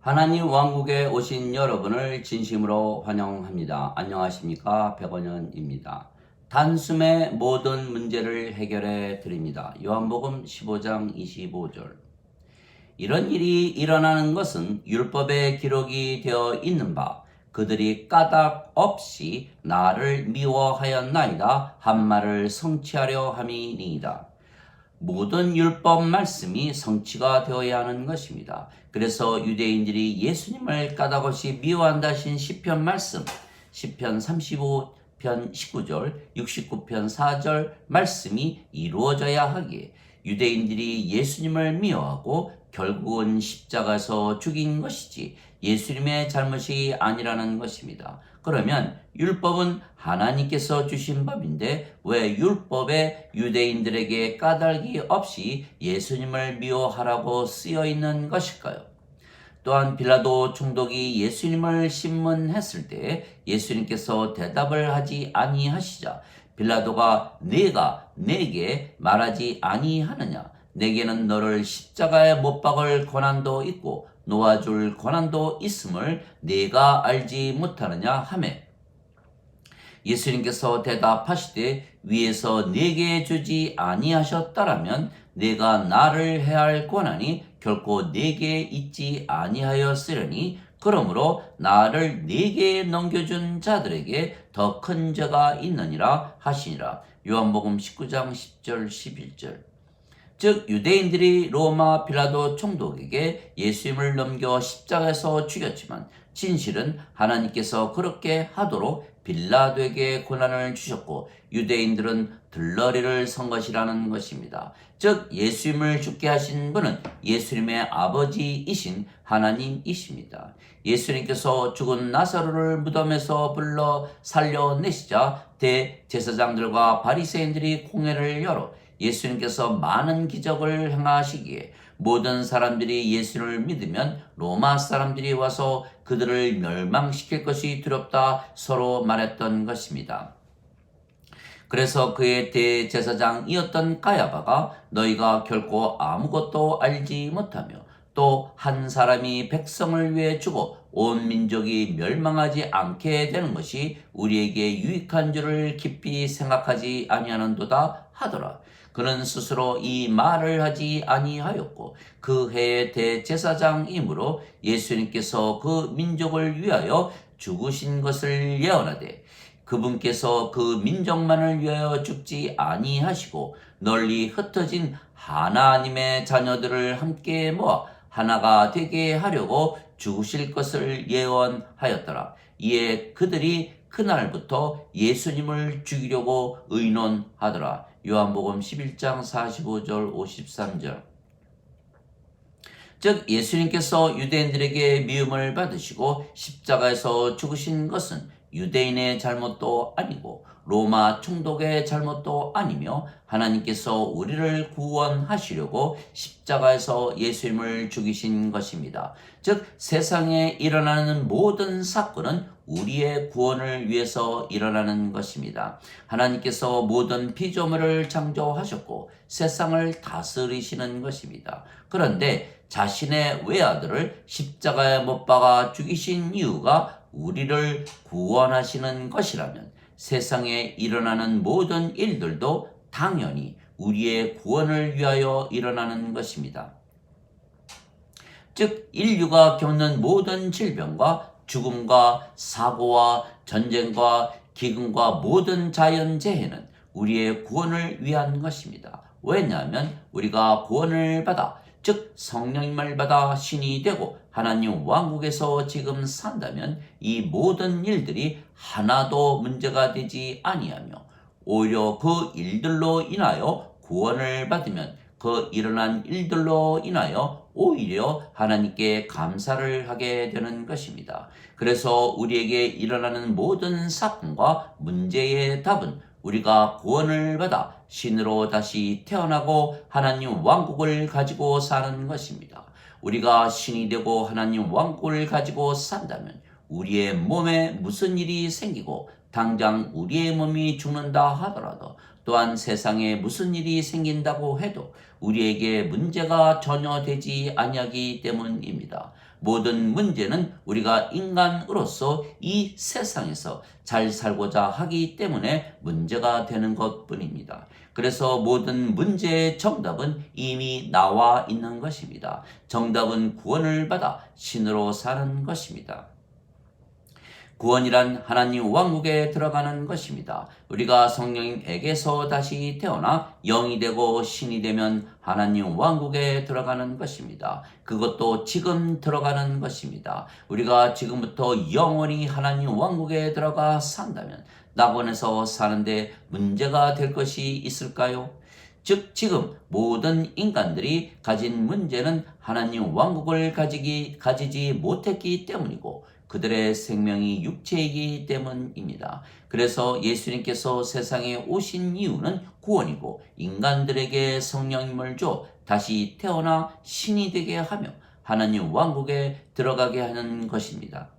하나님 왕국에 오신 여러분을 진심으로 환영합니다. 안녕하십니까? 백원현입니다. 단숨에 모든 문제를 해결해 드립니다. 요한복음 15장 25절. 이런 일이 일어나는 것은 율법에 기록이 되어 있는 바 그들이 까닭 없이 나를 미워하였나이다 한 말을 성취하려 함이니이다. 모든 율법 말씀이 성취가 되어야 하는 것입니다. 그래서 유대인들이 예수님을 까닭없이 미워한다 하신 시편 말씀, 시편 35편 19절, 69편 4절 말씀이 이루어져야 하기에 유대인들이 예수님을 미워하고 결국은 십자가에서 죽인 것이지 예수님의 잘못이 아니라는 것입니다. 그러면 율법은 하나님께서 주신 법인데 왜 율법에 유대인들에게 까닭이 없이 예수님을 미워하라고 쓰여 있는 것일까요? 또한 빌라도 총독이 예수님을 신문했을 때 예수님께서 대답을 하지 아니하시자 빌라도가 네가 내게 말하지 아니하느냐? 내게는 너를 십자가에 못 박을 권한도 있고 놓아줄 권한도 있음을 네가 알지 못하느냐 하매 예수님께서 대답하시되 위에서 네게 주지 아니하셨다라면 네가 나를 해할 권한이 결코 네게 있지 아니하였으려니 그러므로 나를 네게 넘겨준 자들에게 더 큰 죄가 있느니라 하시니라. 요한복음 19장 10절 11절. 즉 유대인들이 로마 빌라도 총독에게 예수님을 넘겨 십자가에서 죽였지만 진실은 하나님께서 그렇게 하도록 빌라도에게 권한을 주셨고 유대인들은 들러리를 선 것이라는 것입니다. 즉 예수님을 죽게 하신 분은 예수님의 아버지이신 하나님이십니다. 예수님께서 죽은 나사로를 무덤에서 불러 살려내시자 대제사장들과 바리새인들이 공회를 열어 예수님께서 많은 기적을 행하시기에 모든 사람들이 예수를 믿으면 로마 사람들이 와서 그들을 멸망시킬 것이 두렵다 서로 말했던 것입니다. 그래서 그의 대제사장이었던 가야바가 너희가 결코 아무것도 알지 못하며 또 한 사람이 백성을 위해 죽어 온 민족이 멸망하지 않게 되는 것이 우리에게 유익한 줄을 깊이 생각하지 아니하는도다 하더라. 그는 스스로 이 말을 하지 아니하였고 그 해의 대제사장이므로 예수님께서 그 민족을 위하여 죽으신 것을 예언하되 그분께서 그 민족만을 위하여 죽지 아니하시고 널리 흩어진 하나님의 자녀들을 함께 모아 하나가 되게 하려고 죽으실 것을 예언하였더라. 이에 그들이 그날부터 예수님을 죽이려고 의논하더라. 요한복음 11장 45절 53절. 즉 예수님께서 유대인들에게 미움을 받으시고 십자가에서 죽으신 것은 유대인의 잘못도 아니고 로마 총독의 잘못도 아니며 하나님께서 우리를 구원하시려고 십자가에서 예수님을 죽이신 것입니다. 즉 세상에 일어나는 모든 사건은 우리의 구원을 위해서 일어나는 것입니다. 하나님께서 모든 피조물을 창조하셨고 세상을 다스리시는 것입니다. 그런데 자신의 외아들을 십자가에 못 박아 죽이신 이유가 우리를 구원하시는 것이라면 세상에 일어나는 모든 일들도 당연히 우리의 구원을 위하여 일어나는 것입니다. 즉 인류가 겪는 모든 질병과 죽음과 사고와 전쟁과 기근과 모든 자연재해는 우리의 구원을 위한 것입니다. 왜냐하면 우리가 구원을 받아 즉 성령님을 받아 신이 되고 하나님 왕국에서 지금 산다면 이 모든 일들이 하나도 문제가 되지 아니하며 오히려 그 일들로 인하여 구원을 받으면 그 일어난 일들로 인하여 오히려 하나님께 감사를 하게 되는 것입니다. 그래서 우리에게 일어나는 모든 사건과 문제의 답은 우리가 구원을 받아 신으로 다시 태어나고 하나님 왕국을 가지고 사는 것입니다. 우리가 신이 되고 하나님 왕국을 가지고 산다면 우리의 몸에 무슨 일이 생기고 당장 우리의 몸이 죽는다 하더라도 또한 세상에 무슨 일이 생긴다고 해도 우리에게 문제가 전혀 되지 아니하기 때문입니다. 모든 문제는 우리가 인간으로서 이 세상에서 잘 살고자 하기 때문에 문제가 되는 것뿐입니다. 그래서 모든 문제의 정답은 이미 나와 있는 것입니다. 정답은 구원을 받아 신으로 사는 것입니다. 구원이란 하나님 왕국에 들어가는 것입니다. 우리가 성령님에게서 다시 태어나 영이 되고 신이 되면 하나님 왕국에 들어가는 것입니다. 그것도 지금 들어가는 것입니다. 우리가 지금부터 영원히 하나님 왕국에 들어가 산다면 낙원에서 사는데 문제가 될 것이 있을까요? 즉 지금 모든 인간들이 가진 문제는 하나님 왕국을 가지지 못했기 때문이고 그들의 생명이 육체이기 때문입니다. 그래서 예수님께서 세상에 오신 이유는 구원이고 인간들에게 성령님을 줘 다시 태어나 신이 되게 하며 하나님 왕국에 들어가게 하는 것입니다.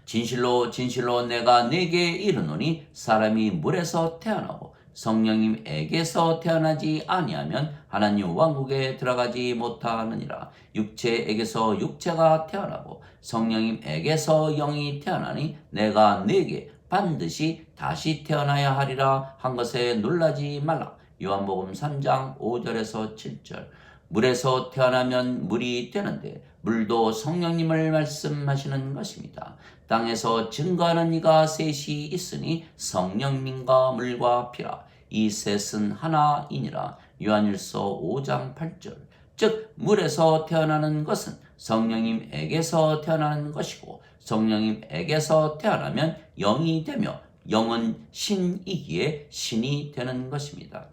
진실로 진실로 내가 네게 이르노니 사람이 물에서 태어나고 성령님에게서 태어나지 아니하면 하나님 왕국에 들어가지 못하느니라. 육체에게서 육체가 태어나고 성령님에게서 영이 태어나니 내가 네게 반드시 다시 태어나야 하리라 한 것에 놀라지 말라. 요한복음 3장 5절에서 7절. 물에서 태어나면 물이 되는데 물도 성령님을 말씀하시는 것입니다. 땅에서 증거하는 이가 셋이 있으니 성령님과 물과 피라. 이 셋은 하나이니라. 요한일서 5장 8절. 즉 물에서 태어나는 것은 성령님에게서 태어나는 것이고 성령님에게서 태어나면 영이 되며 영은 신이기에 신이 되는 것입니다.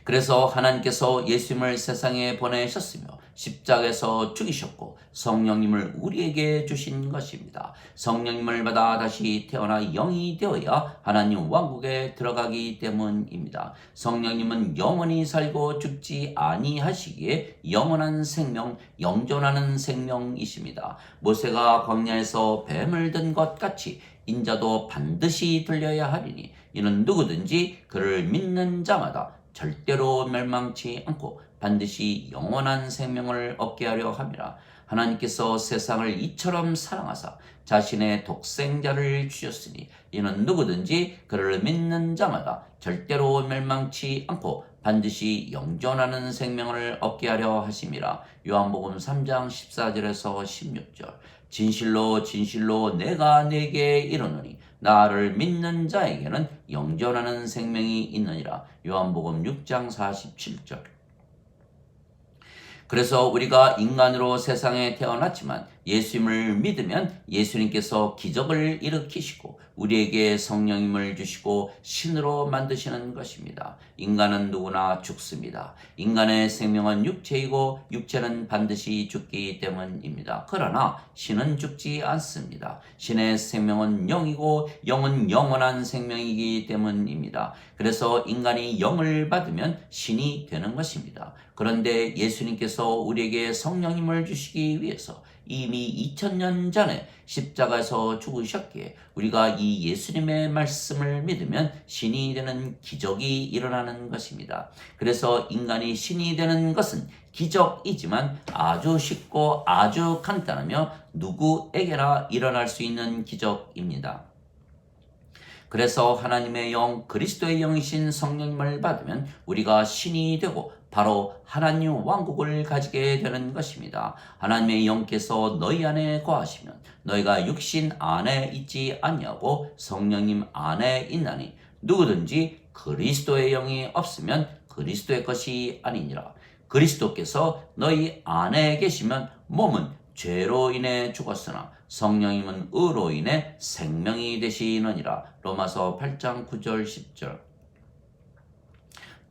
그래서 하나님께서 예수님을 세상에 보내셨으며 십자가에서 죽이셨고 성령님을 우리에게 주신 것입니다. 성령님을 받아 다시 태어나 영이 되어야 하나님 왕국에 들어가기 때문입니다. 성령님은 영원히 살고 죽지 아니하시기에 영원한 생명, 영존하는 생명이십니다. 모세가 광야에서 뱀을 든 것 같이 인자도 반드시 들려야 하리니 이는 누구든지 그를 믿는 자마다 절대로 멸망치 않고 반드시 영원한 생명을 얻게 하려 함이라. 하나님께서 세상을 이처럼 사랑하사 자신의 독생자를 주셨으니 이는 누구든지 그를 믿는 자마다 절대로 멸망치 않고 반드시 영존하는 생명을 얻게 하려 하심이라. 요한복음 3장 14절에서 16절. 진실로 진실로 내가 네게 이르노니 나를 믿는 자에게는 영존하는 생명이 있느니라. 요한복음 6장 47절. 그래서 우리가 인간으로 세상에 태어났지만 예수님을 믿으면 예수님께서 기적을 일으키시고 우리에게 성령님을 주시고 신으로 만드시는 것입니다. 인간은 누구나 죽습니다. 인간의 생명은 육체이고 육체는 반드시 죽기 때문입니다. 그러나 신은 죽지 않습니다. 신의 생명은 영이고 영은 영원한 생명이기 때문입니다. 그래서 인간이 영을 받으면 신이 되는 것입니다. 그런데 예수님께서 우리에게 성령님을 주시기 위해서 이미 2000년 전에 십자가에서 죽으셨기에 우리가 이 예수님의 말씀을 믿으면 신이 되는 기적이 일어나는 것입니다. 그래서 인간이 신이 되는 것은 기적이지만 아주 쉽고 아주 간단하며 누구에게나 일어날 수 있는 기적입니다. 그래서 하나님의 영, 그리스도의 영이신 성령님을 받으면 우리가 신이 되고 바로 하나님 왕국을 가지게 되는 것입니다. 하나님의 영께서 너희 안에 거하시면 너희가 육신 안에 있지 아니하고 성령님 안에 있나니 누구든지 그리스도의 영이 없으면 그리스도의 것이 아니니라. 그리스도께서 너희 안에 계시면 몸은 죄로 인해 죽었으나 성령님은 의로 인해 생명이 되시느니라. 로마서 8장 9절 10절.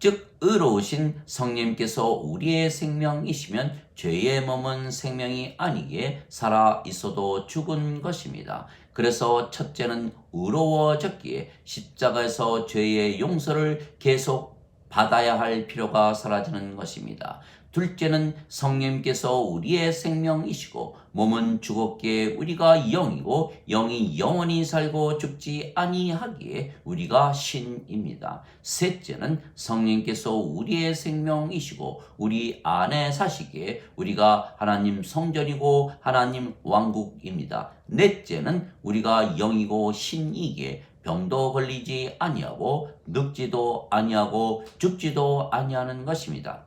즉 의로우신 성령님께서 우리의 생명이시면 죄의 몸은 생명이 아니기에 살아 있어도 죽은 것입니다. 그래서 첫째는 의로워졌기에 십자가에서 죄의 용서를 계속 받아야 할 필요가 사라지는 것입니다. 둘째는 성령님께서 우리의 생명이시고 몸은 죽었기에 우리가 영이고 영이 영원히 살고 죽지 아니하기에 우리가 신입니다. 셋째는 성령님께서 우리의 생명이시고 우리 안에 사시기에 우리가 하나님 성전이고 하나님 왕국입니다. 넷째는 우리가 영이고 신이기에 병도 걸리지 아니하고 늙지도 아니하고 죽지도 아니하는 것입니다.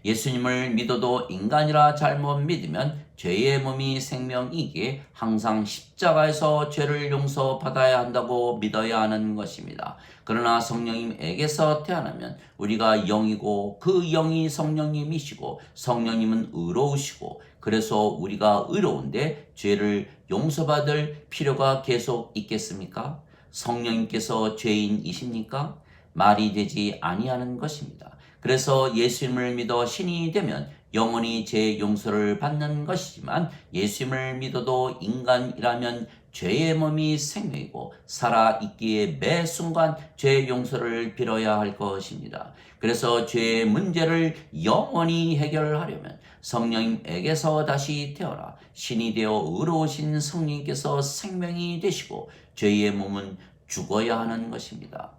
예수님을 믿어도 인간이라 잘못 믿으면 죄의 몸이 생명이기에 항상 십자가에서 죄를 용서받아야 한다고 믿어야 하는 것입니다. 그러나 성령님에게서 태어나면 우리가 영이고 그 영이 성령님이시고 성령님은 의로우시고 그래서 우리가 의로운데 죄를 용서받을 필요가 계속 있겠습니까? 성령님께서 죄인이십니까? 말이 되지 아니하는 것입니다. 그래서 예수님을 믿어 신이 되면 영원히 죄 용서를 받는 것이지만 예수님을 믿어도 인간이라면 죄의 몸이 생명이고 살아있기에 매 순간 죄 용서를 빌어야 할 것입니다. 그래서 죄의 문제를 영원히 해결하려면 성령님에게서 다시 태어나 신이 되어 의로우신 성령님께서 생명이 되시고 죄의 몸은 죽어야 하는 것입니다.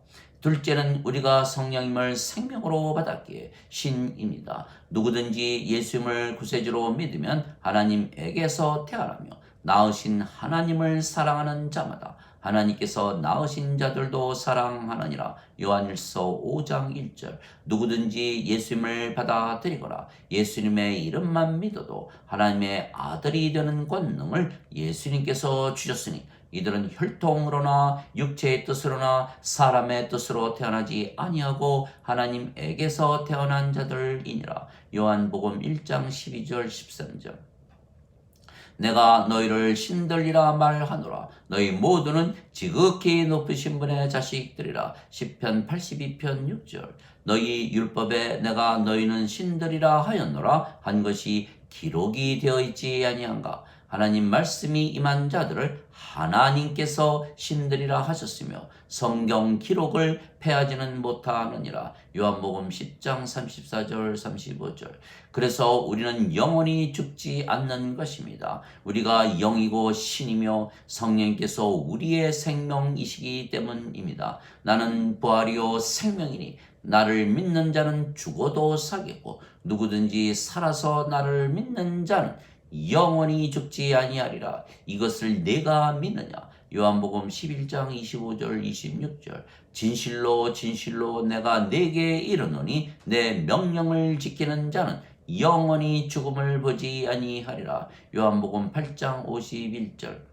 둘째는 우리가 성령님을 생명으로 받았기에 신입니다. 누구든지 예수님을 구세주로 믿으면 하나님에게서 태어나며 낳으신 하나님을 사랑하는 자마다 하나님께서 낳으신 자들도 사랑하느니라. 요한일서 5장 1절. 누구든지 예수님을 받아들이거나 예수님의 이름만 믿어도 하나님의 아들이 되는 권능을 예수님께서 주셨으니 이들은 혈통으로나 육체의 뜻으로나 사람의 뜻으로 태어나지 아니하고 하나님에게서 태어난 자들이니라. 요한복음 1장 12절 13절. 내가 너희를 신들이라 말하노라. 너희 모두는 지극히 높으신 분의 자식들이라. 시편 82편 6절. 너희 율법에 내가 너희는 신들이라 하였노라 한 것이 기록이 되어 있지 아니한가. 하나님 말씀이 임한 자들을 하나님께서 신들이라 하셨으며 성경 기록을 패하지는 못하느니라. 요한복음 10장 34절 35절. 그래서 우리는 영원히 죽지 않는 것입니다. 우리가 영이고 신이며 성령께서 우리의 생명이시기 때문입니다. 나는 부활이요 생명이니 나를 믿는 자는 죽어도 살겠고 누구든지 살아서 나를 믿는 자는 영원히 죽지 아니하리라. 이것을 내가 믿느냐. 요한복음 11장 25절 26절. 진실로 진실로 내가 네게 이르노니 내 명령을 지키는 자는 영원히 죽음을 보지 아니하리라. 요한복음 8장 51절.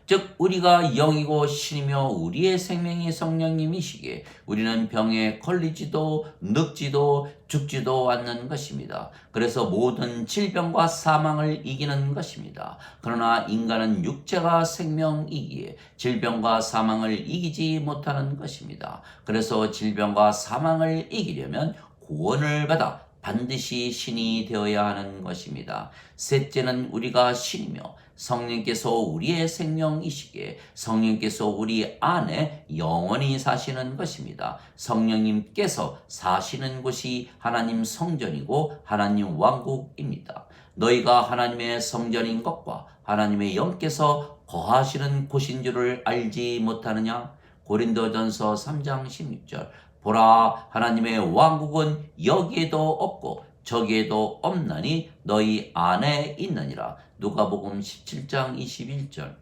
즉 우리가 영이고 신이며 우리의 생명이 성령님이시기에 우리는 병에 걸리지도 늙지도 죽지도 않는 것입니다. 그래서 모든 질병과 사망을 이기는 것입니다. 그러나 인간은 육체가 생명이기에 질병과 사망을 이기지 못하는 것입니다. 그래서 질병과 사망을 이기려면 구원을 받아 반드시 신이 되어야 하는 것입니다. 셋째는 우리가 신이며 성령께서 우리의 생명이시기에 성령께서 우리 안에 영원히 사시는 것입니다. 성령님께서 사시는 곳이 하나님 성전이고 하나님 왕국입니다. 너희가 하나님의 성전인 것과 하나님의 영께서 거하시는 곳인 줄을 알지 못하느냐? 고린도전서 3장 16절. 보라, 하나님의 왕국은 여기에도 없고 저기에도 없나니 너희 안에 있느니라. 누가복음 17장 21절.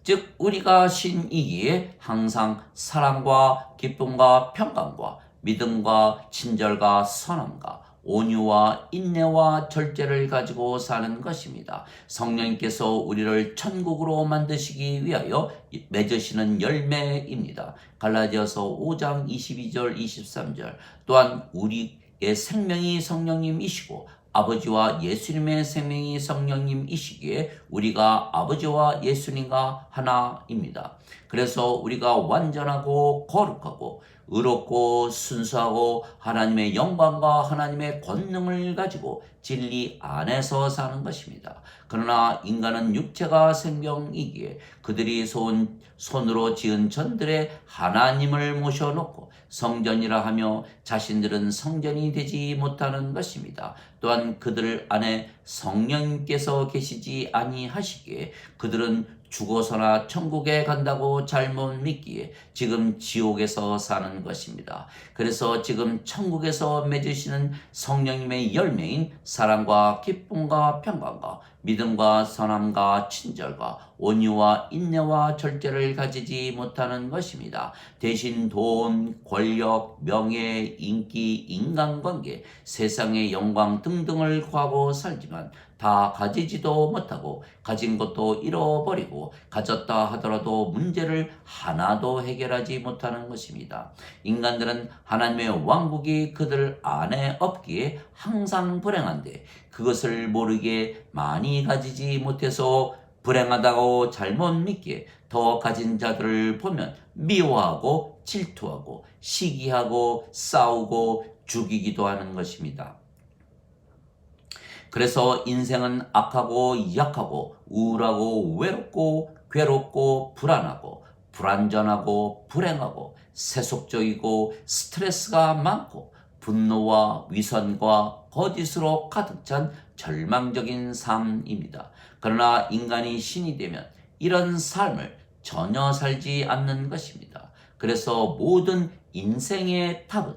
즉 우리가 신이기에 항상 사랑과 기쁨과 평강과 믿음과 친절과 선함과 온유와 인내와 절제를 가지고 사는 것입니다. 성령님께서 우리를 천국으로 만드시기 위하여 맺으시는 열매입니다. 갈라디아서 5장 22절 23절. 또한 우리의 생명이 성령님이시고 아버지와 예수님의 생명이 성령님이시기에 우리가 아버지와 예수님과 하나입니다. 그래서 우리가 완전하고 거룩하고 의롭고 순수하고 하나님의 영광과 하나님의 권능을 가지고 진리 안에서 사는 것입니다. 그러나 인간은 육체가 생명이기에 그들이 손으로 지은 전들에 하나님을 모셔놓고 성전이라 하며 자신들은 성전이 되지 못하는 것입니다. 또한 그들 안에 성령님께서 계시지 아니하시기에 그들은 죽어서나 천국에 간다고 잘못 믿기에 지금 지옥에서 사는 것입니다. 그래서 지금 천국에서 맺으시는 성령님의 열매인 사랑과 기쁨과 평강과 믿음과 선함과 친절과 온유와 인내와 절제를 가지지 못하는 것입니다. 대신 돈, 권력, 명예, 인기, 인간관계, 세상의 영광 등등을 구하고 살지만 다 가지지도 못하고 가진 것도 잃어버리고 가졌다 하더라도 문제를 하나도 해결하지 못하는 것입니다. 인간들은 하나님의 왕국이 그들 안에 없기에 항상 불행한데 그것을 모르기에 많이 가지지 못해서 불행하다고 잘못 믿기에 더 가진 자들을 보면 미워하고 질투하고 시기하고 싸우고 죽이기도 하는 것입니다. 그래서 인생은 악하고 약하고 우울하고 외롭고 괴롭고 불안하고 불완전하고 불행하고 세속적이고 스트레스가 많고 분노와 위선과 거짓으로 가득 찬 절망적인 삶입니다. 그러나 인간이 신이 되면 이런 삶을 전혀 살지 않는 것입니다. 그래서 모든 인생의 답은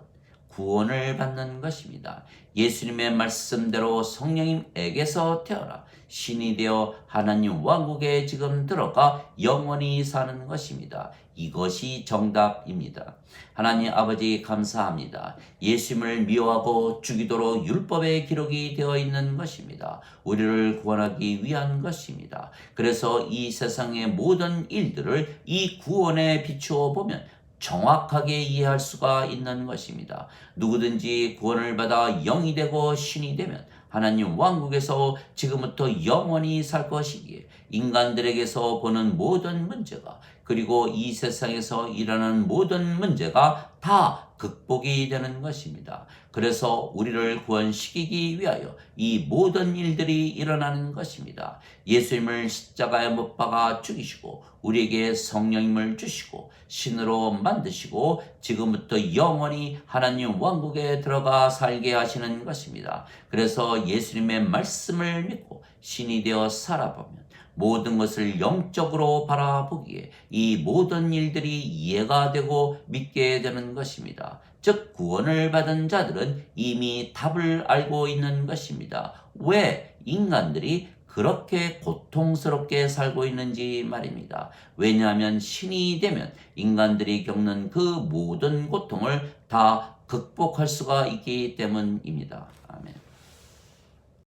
구원을 받는 것입니다. 예수님의 말씀대로 성령님에게서 태어나 신이 되어 하나님 왕국에 지금 들어가 영원히 사는 것입니다. 이것이 정답입니다. 하나님 아버지 감사합니다. 예수님을 미워하고 죽이도록 율법의 기록이 되어 있는 것입니다. 우리를 구원하기 위한 것입니다. 그래서 이 세상의 모든 일들을 이 구원에 비추어 보면 정확하게 이해할 수가 있는 것입니다. 누구든지 구원을 받아 영이 되고 신이 되면 하나님 왕국에서 지금부터 영원히 살 것이기에 인간들에게서 보는 모든 문제가 그리고 이 세상에서 일어나는 모든 문제가 다 극복이 되는 것입니다. 그래서 우리를 구원시키기 위하여 이 모든 일들이 일어나는 것입니다. 예수님을 십자가에 못 박아 죽이시고 우리에게 성령님을 주시고 신으로 만드시고 지금부터 영원히 하나님 왕국에 들어가 살게 하시는 것입니다. 그래서 예수님의 말씀을 믿고 신이 되어 살아보면 모든 것을 영적으로 바라보기에 이 모든 일들이 이해가 되고 믿게 되는 것입니다. 즉 구원을 받은 자들은 이미 답을 알고 있는 것입니다. 왜 인간들이 그렇게 고통스럽게 살고 있는지 말입니다. 왜냐하면 신이 되면 인간들이 겪는 그 모든 고통을 다 극복할 수가 있기 때문입니다. 아멘.